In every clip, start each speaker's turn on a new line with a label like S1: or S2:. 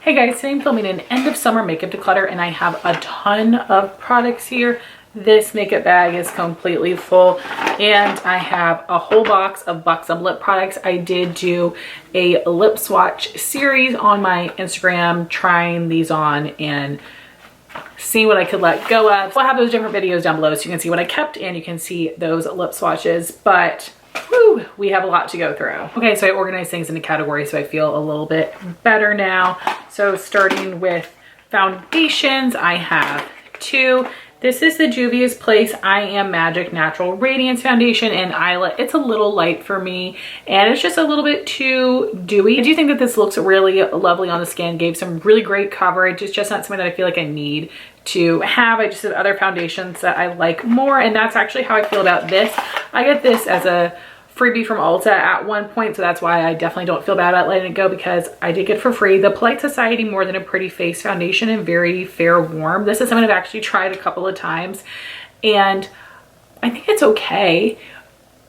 S1: Hey guys, today I'm filming an end of summer makeup declutter and I have a ton of products here. This makeup bag is completely full and I have a whole box of Buxom lip products. I did do a lip swatch series on my Instagram, trying these on and see what I could let go of. I'll have those different videos down below so you can see what I kept and you can see those lip swatches, but whew, we have a lot to go through. Okay, so I organized things into categories so I feel a little bit better now. So starting with foundations, I have two. This is the Juvia's Place I Am Magic Natural Radiance Foundation in Islet. It's a little light for me and it's just a little bit too dewy. I do think that this looks really lovely on the skin, gave some really great coverage. It's just not something that I feel like I need to have. I just have other foundations that I like more, and that's actually how I feel about this. I get this as a freebie from Ulta at one point, so that's why I definitely don't feel bad about letting it go, because I did get it for free. The Polite Society More Than a Pretty Face Foundation in Very Fair Warm. This is something I've actually tried a couple of times and I think it's okay,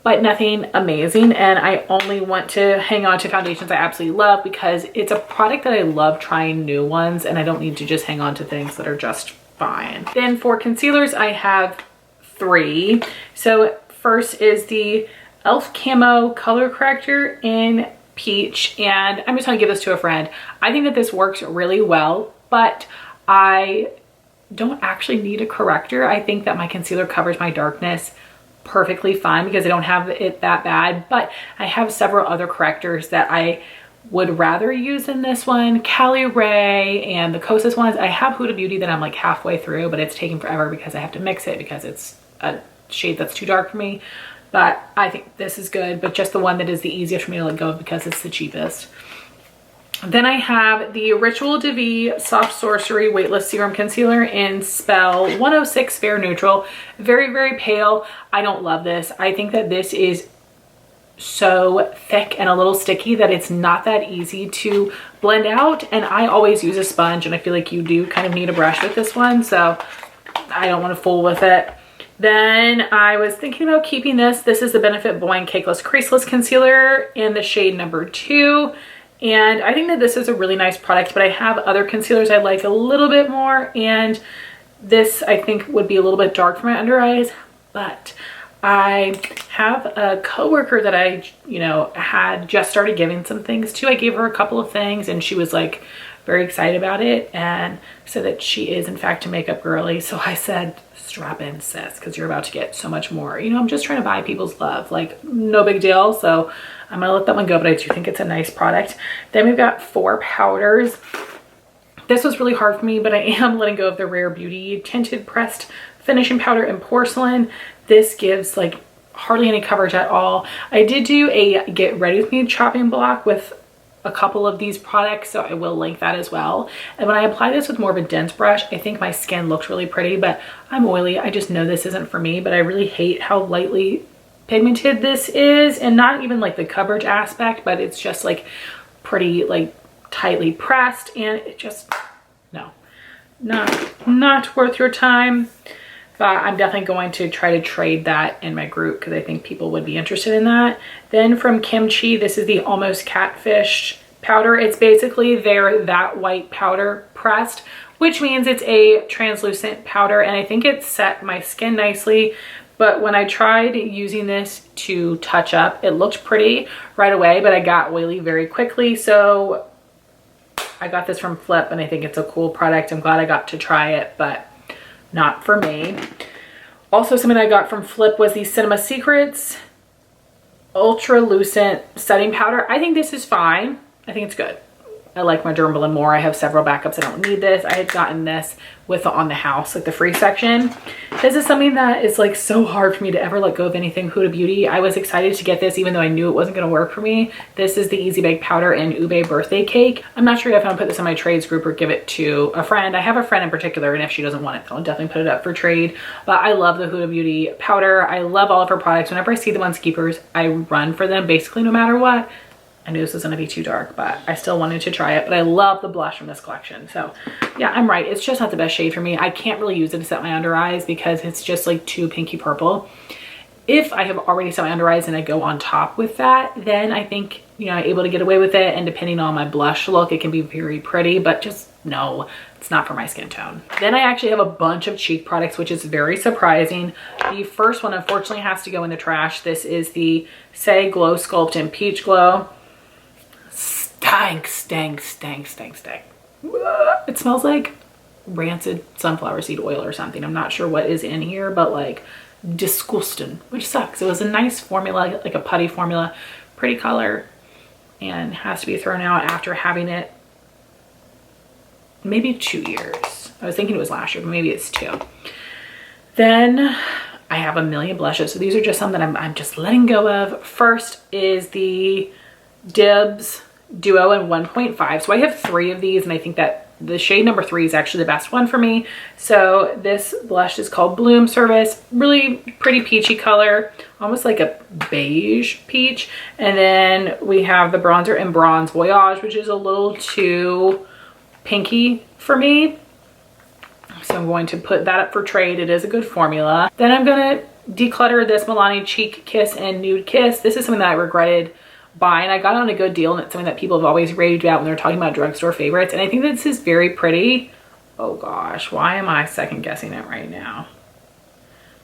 S1: but nothing amazing, and I only want to hang on to foundations I absolutely love because it's a product that I love trying new ones and I don't need to just hang on to things that are just fine. Then for concealers, I have three. So first is the e.l.f. Camo Color Corrector in Peach, and I'm just gonna give this to a friend. I think that this works really well, but I don't actually need a corrector. I think that my concealer covers my darkness perfectly fine because I don't have it that bad, but I have several other correctors that I would rather use in this one. Cali Ray and the Kosas ones. I have Huda Beauty that I'm like halfway through, but it's taking forever because I have to mix it because it's a shade that's too dark for me. But I think this is good, but just the one that is the easiest for me to let go of because it's the cheapest. Then I have the Ritual de Vie Soft Sorcery Weightless Serum Concealer in Spell 106 Fair Neutral. Very, very pale. I don't love this. I think that this is so thick and a little sticky that it's not that easy to blend out, and I always use a sponge and I feel like you do kind of need a brush with this one, so I don't want to fool with it. Then I was thinking about keeping this. This is the Benefit Boing Cakeless Creaseless Concealer in the shade number 2, and I think that this is a really nice product, but I have other concealers I like a little bit more, and this I think would be a little bit dark for my under eyes. But I have a coworker that I, had just started giving some things to. I gave her a couple of things and she was like very excited about it and said that she is in fact a makeup girly. So I said, strap in, sis, because you're about to get so much more. I'm just trying to buy people's love, like no big deal. So I'm gonna let that one go, but I do think it's a nice product. Then we've got 4 powders. This was really hard for me, but I am letting go of the Rare Beauty Tinted Pressed Finishing Powder in Porcelain. This gives like hardly any coverage at all. I did do a Get Ready With Me chopping block with a couple of these products, so I will link that as well. And when I apply this with more of a dense brush, I think my skin looks really pretty, but I'm oily. I just know this isn't for me, but I really hate how lightly pigmented this is, and not even like the coverage aspect, but it's just like pretty like tightly pressed, and it just, no, not worth your time. But I'm definitely going to try to trade that in my group because I think people would be interested in that. Then from Kimchi, this is the Almost Catfish powder. It's basically their That White powder pressed, which means it's a translucent powder, and I think it set my skin nicely. But when I tried using this to touch up, it looked pretty right away, but I got oily very quickly. So I got this from Flip and I think it's a cool product. I'm glad I got to try it, but not for me. Also, something I got from Flip was the Cinema Secrets Ultra Lucent Setting Powder. I think this is fine. I think it's good. I like my Dermalin more. I have several backups. I don't need this. I had gotten this with the On the House, like the free section. This is something that is like so hard for me to ever let go of anything Huda Beauty. I was excited to get this even though I knew it wasn't going to work for me. This is the Easy Bake Powder in Ube Birthday Cake. I'm not sure if I'm going to put this in my trades group or give it to a friend. I have a friend in particular, and if she doesn't want it, I'll definitely put it up for trade. But I love the Huda Beauty powder. I love all of her products. Whenever I see the ones keepers, I run for them basically no matter what. I knew this was gonna be too dark, but I still wanted to try it. But I love the blush from this collection. So yeah, I'm right. It's just not the best shade for me. I can't really use it to set my under eyes because it's just like too pinky purple. if I have already set my under eyes and I go on top with that, then I think, you know, I'm able to get away with it. And depending on my blush look, it can be very pretty, but just no, it's not for my skin tone. Then I actually have a bunch of cheek products, which is very surprising. The first one unfortunately has to go in the trash. This is the Say Glow Sculpt in Peach Glow. Stank. It smells like rancid sunflower seed oil or something. I'm not sure what is in here, but like disgusting, which sucks. It was a nice formula, like a putty formula, pretty color, and has to be thrown out after having it maybe 2 years. I was thinking it was last year, but maybe it's 2. Then I have a million blushes. So these are just some that I'm just letting go of. First is the Dibs Duo in 1.5. So I have 3 of these, and I think that the shade number 3 is actually the best one for me. So this blush is called Bloom Service. Really pretty peachy color, almost like a beige peach. And then we have the bronzer in Bronze Voyage, which is a little too pinky for me. So I'm going to put that up for trade. It is a good formula. Then I'm going to declutter this Milani Cheek Kiss and Nude Kiss. This is something that I regretted buying. I got on a good deal, and it's something that people have always raved about when they're talking about drugstore favorites. And I think this is very pretty. Oh gosh, why am I second guessing it right now?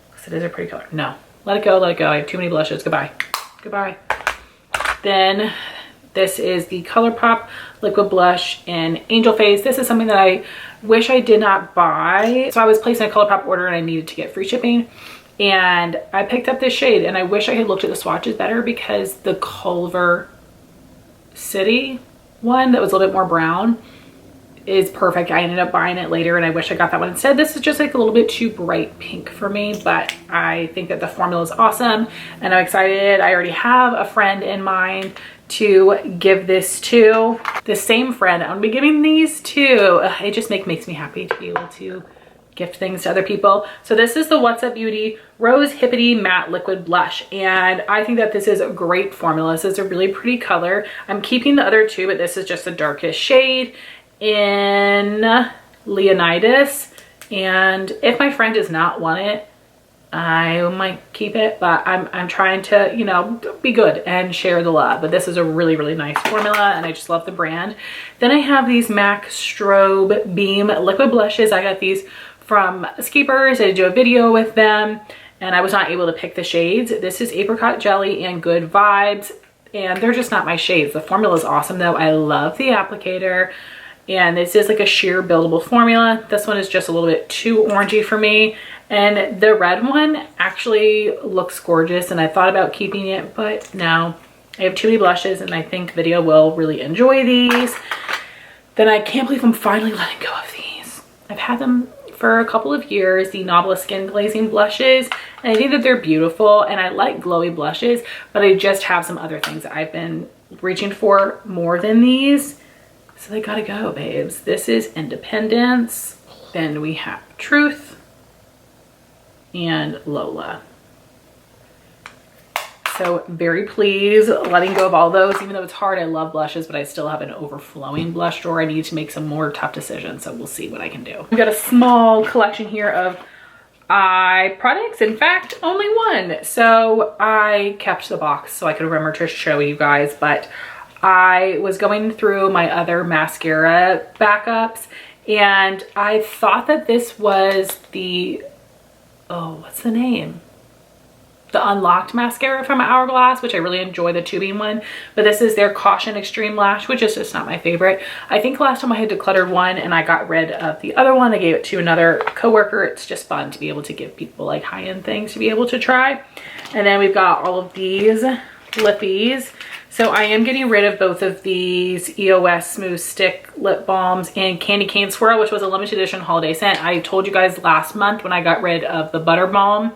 S1: Because it is a pretty color. No, let it go, let it go. I have too many blushes. Goodbye. Goodbye. Then this is the ColourPop Liquid Blush in Angel Face. This is something that I wish I did not buy. So I was placing a ColourPop order and I needed to get free shipping. And I picked up this shade, and I wish I had looked at the swatches better, because the Culver City one that was a little bit more brown is perfect. I ended up buying it later, and I wish I got that one instead. This is just like a little bit too bright pink for me, but I think that the formula is awesome, and I'm excited. I already have a friend in mind to give this to. The same friend I'm gonna be giving these to. It just makes me happy to be able to gift things to other people. So this is the What's Up Beauty Rose Hippity Matte Liquid Blush, and I think that this is a great formula. This is a really pretty color. I'm keeping the other 2, but this is just the darkest shade in Leonidas, and if my friend does not want it, I might keep it, but I'm trying to, you know, be good and share the love. But this is a really, really nice formula, and I just love the brand. Then I have these MAC Strobe Beam Liquid Blushes. I got these from Escapers. I did do a video with them, and I was not able to pick the shades. This is Apricot Jelly and Good Vibes, and they're just not my shades. The formula is awesome though. I love the applicator, and this is like a sheer buildable formula. This one is just a little bit too orangey for me, and the red one actually looks gorgeous, and I thought about keeping it, but no, I have too many blushes, and I think video will really enjoy these. Then I can't believe I'm finally letting go of these. I've had them for a couple of years, the Nabla Skin Glazing blushes, and I think that they're beautiful, and I like glowy blushes, but I just have some other things that I've been reaching for more than these, so they gotta go, babes. This is Independence. Then we have Truth and Lola. So very pleased letting go of all those. Even though it's hard, I love blushes, but I still have an overflowing blush drawer. I need to make some more tough decisions, so we'll see what I can do. We've got a small collection here of eye products. In fact, only one. So I kept the box so I could remember to show you guys, but I was going through my other mascara backups, and I thought that this was the, oh, what's the name? The Unlocked mascara from Hourglass, which I really enjoy, the tubing one, but this is their Caution Extreme Lash, which is just not my favorite. I think last time I had decluttered one and I got rid of the other one. I gave it to another coworker. It's just fun to be able to give people like high-end things to be able to try. And then we've got all of these lippies. So I am getting rid of both of these EOS Smooth Stick Lip Balms and Candy Cane Swirl, which was a limited edition holiday scent. I told you guys last month when I got rid of the Butter Balm.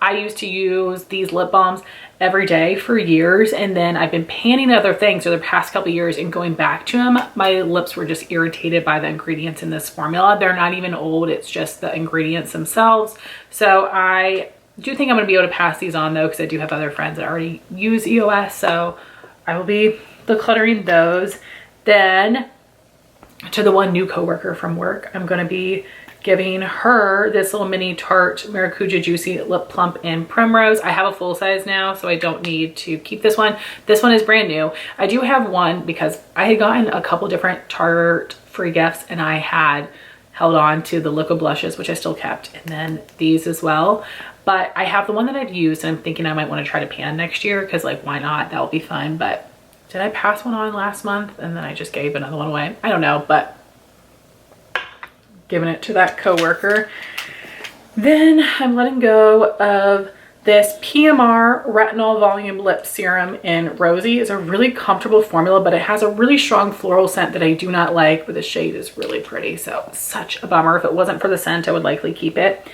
S1: I used to use these lip balms every day for years, and then I've been panning other things over the past couple of years and going back to them. My lips were just irritated by the ingredients in this formula. They're not even old, it's just the ingredients themselves. So I do think I'm going to be able to pass these on though, because I do have other friends that already use EOS, so I will be decluttering those. Then to the one new coworker from work, I'm going to be giving her this little mini Tarte Maracuja Juicy Lip Plump in Primrose. I have a full size now, so I don't need to keep this one. This one is brand new. I do have one because I had gotten a couple different Tarte free gifts and I had held on to the liquid blushes, which I still kept, and then these as well. But I have the one that I've used and I'm thinking I might want to try to pan next year because, like, why not? That'll be fun. But did I pass one on last month and then I just gave another one away? I don't know, but giving it to that coworker. Then I'm letting go of this PMR Retinol Volume Lip Serum in Rosy. It's a really comfortable formula, but it has a really strong floral scent that I do not like, but the shade is really pretty. So such a bummer. If it wasn't for the scent, I would likely keep it.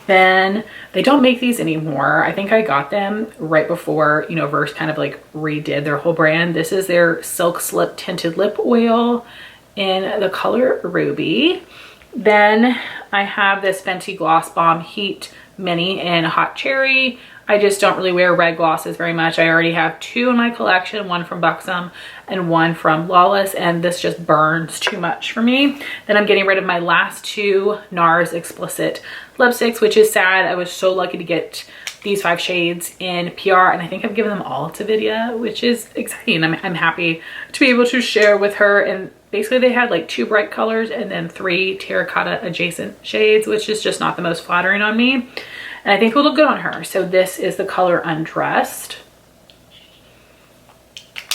S1: Then they don't make these anymore. I think I got them right before, you know, Verse kind of like redid their whole brand. This is their Silk Slip Tinted Lip Oil in the color Ruby. Then I have this Fenty Gloss Bomb Heat Mini in Hot Cherry. I just don't really wear red glosses very much. I already have two in my collection, one from Buxom and one from Lawless, and this just burns too much for me. Then I'm getting rid of my last two NARS Explicit lipsticks, which is sad. I was so lucky to get these 5 shades in PR, and I think I've given them all to Vidya, which is exciting. I'm happy to be able to share with her. And basically they had like 2 bright colors and then 3 terracotta adjacent shades, which is just not the most flattering on me. And I think it will look good on her. So this is the color Undressed.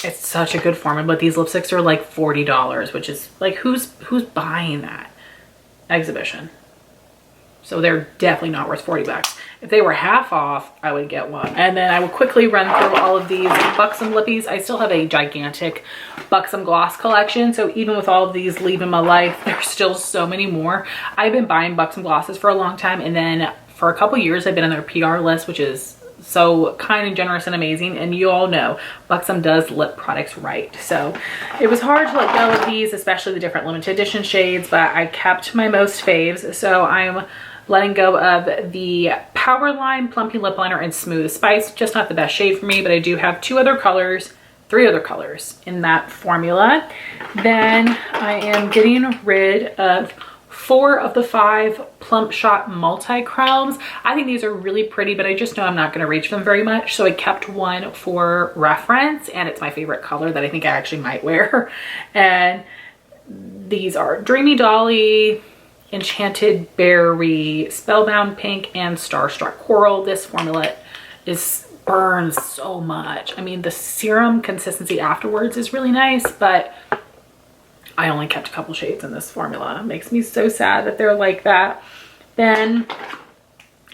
S1: It's such a good formula, but these lipsticks are like $40, which is like, who's buying that? Exhibition. So they're definitely not worth 40 bucks. If they were half off, I would get one. And then I will quickly run through all of these Buxom lippies. I still have a gigantic Buxom gloss collection. So even with all of these leaving my life, there's still so many more. I've been buying Buxom glosses for a long time. And then for a couple years, I've been on their PR list, which is so kind and generous and amazing. And you all know Buxom does lip products right. So it was hard to let go of these, especially the different limited edition shades, but I kept my most faves. So I'm letting go of the Powerline Plumping Lip Liner in Smooth Spice. Just not the best shade for me, but I do have 3 other colors in that formula. Then I am getting rid of 4 of the 5 Plump Shot Multi-Chromes. I think these are really pretty, but I just know I'm not going to reach them very much. So I kept one for reference, and it's my favorite color that I think I actually might wear. And these are Dreamy Dolly, Enchanted Berry, Spellbound Pink, and Starstruck Coral. This formula burns so much. I mean, the serum consistency afterwards is really nice, but I only kept a couple shades in this formula. It makes me so sad that they're like that. Then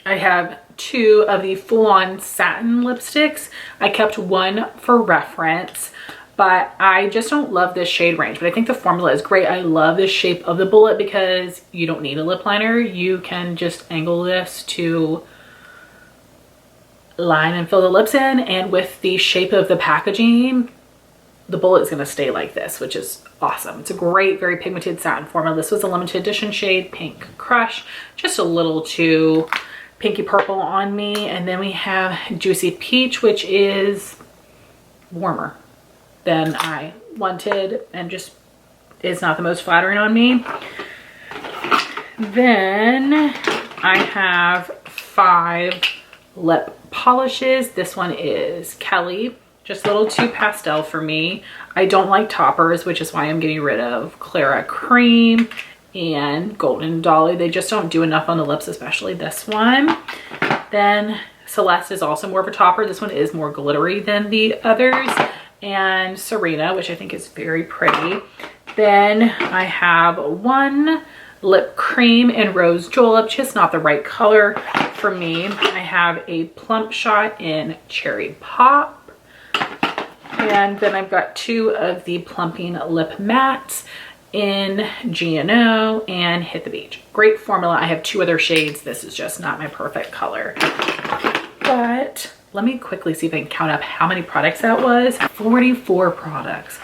S1: I have 2 of the Full On Satin lipsticks. I kept one for reference, but I just don't love this shade range. But I think the formula is great. I love the shape of the bullet because you don't need a lip liner. You can just angle this to line and fill the lips in. And with the shape of the packaging, the bullet is going to stay like this, which is awesome. It's a great, very pigmented satin formula. This was a limited edition shade, Pink Crush. Just a little too pinky purple on me. And then we have Juicy Peach, which is warmer than I wanted and just is not the most flattering on me. Then I have 5 lip polishes. This one is Kelly, just a little too pastel for me. I don't like toppers, which is why I'm getting rid of Clara Cream and Golden Dolly. They just don't do enough on the lips, especially this one. Then Celeste is also more of a topper. This one is more glittery than the others. And Serena, which I think is very pretty. Then I have 1 lip cream in Rose Julep, just not the right color for me. I have a Plump Shot in Cherry Pop. And then I've got 2 of the Plumping Lip Mattes in GNO and Hit the Beach. Great formula. I have 2 other shades. This is just not my perfect color. But let me quickly see if I can count up how many products that was. 44 products.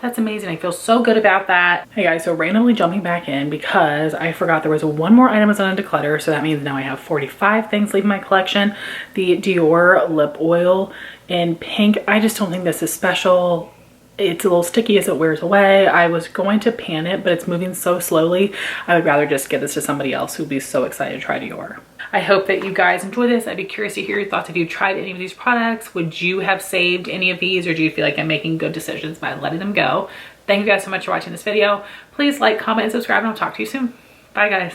S1: That's amazing. I feel so good about that. Hey guys, so randomly jumping back in because I forgot there was 1 more item was on Declutter. So that means now I have 45 things leaving my collection. The Dior lip oil in pink. I just don't think this is special. it's a little sticky as it wears away. I was going to pan it, but it's moving so slowly. I would rather just give this to somebody else who'd be so excited to try Dior. I hope that you guys enjoy this. I'd be curious to hear your thoughts. If you tried any of these products, would you have saved any of these, or do you feel like I'm making good decisions by letting them go? Thank you guys so much for watching this video. Please like, comment, and subscribe, and I'll talk to you soon. Bye guys.